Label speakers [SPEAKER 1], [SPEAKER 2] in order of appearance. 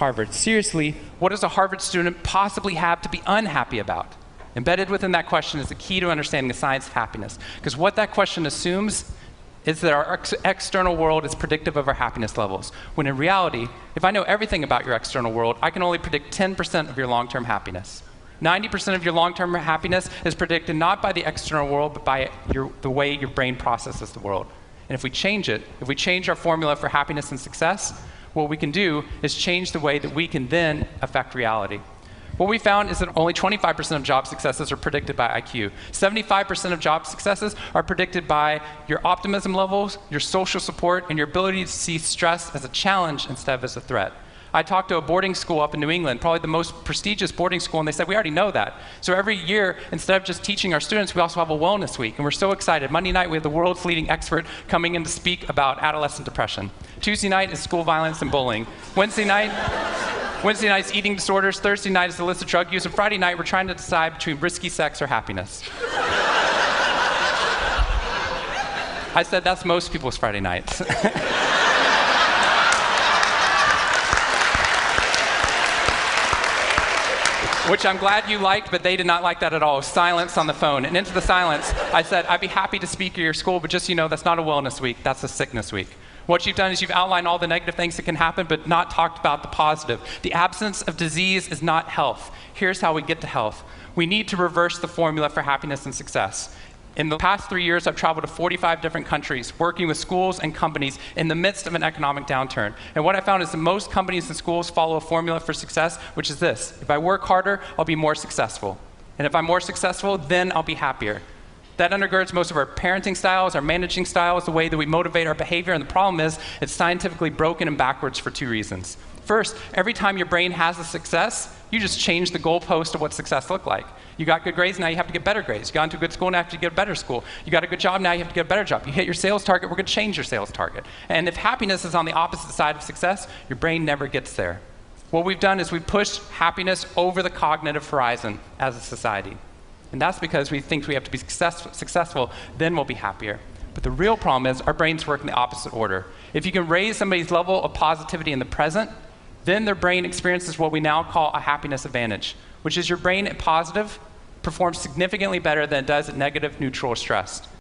[SPEAKER 1] Harvard. Seriously, what does a Harvard student possibly have to be unhappy about? Embedded within that question is the key to understanding the science of happiness. Because what that question assumes is that our external world is predictive of our happiness levels. When in reality, if I know everything about your external world, I can only predict 10% of your long-term happiness. 90% of your long-term happiness is predicted not by the external world, but by the way your brain processes the world. And if we change it, if we change our formula for happiness and success, what we can do is change the way that we can then affect reality. What we found is that only 25% of job successes are predicted by IQ. 75% of job successes are predicted by your optimism levels, your social support, and your ability to see stress as a challenge instead of as a threat. I talked to a boarding school up in New England, probably the most prestigious boarding school, and they said, we already know that. So every year, instead of just teaching our students, we also have a wellness week, and we're so excited. Monday night, we have the world's leading expert coming in to speak about adolescent depression. Tuesday night is school violence and bullying. Wednesday night's eating disorders. Thursday night is illicit drug use. And Friday night, we're trying to decide between risky sex or happiness. I said that's most people's Friday nights. Which I'm glad you liked, but they did not like that at all. Silence on the phone. And into the silence, I said, I'd be happy to speak at your school, but just so you know, that's not a wellness week, that's a sickness week. What you've done is you've outlined all the negative things that can happen, but not talked about the positive. The absence of disease is not health. Here's how we get to health. We need to reverse the formula for happiness and success. In the past 3 years, I've traveled to 45 different countries, working with schools and companies in the midst of an economic downturn. And what I found is that most companies and schools follow a formula for success, which is this: if I work harder, I'll be more successful. And if I'm more successful, then I'll be happier. That undergirds most of our parenting styles, our managing styles, the way that we motivate our behavior. And the problem is, it's scientifically broken and backwards for 2 reasons. First, every time your brain has a success, you just change the goalpost of what success looked like. You got good grades, now you have to get better grades. You got into a good school, now you have to get a better school. You got a good job, now you have to get a better job. You hit your sales target, we're going to change your sales target. And if happiness is on the opposite side of success, your brain never gets there. What we've done is we've pushed happiness over the cognitive horizon as a society. And that's because we think we have to be successful, then we'll be happier. But the real problem is our brains work in the opposite order. If you can raise somebody's level of positivity in the present, then their brain experiences what we now call a happiness advantage, which is your brain at positive performs significantly better than it does at negative, neutral, or stressed.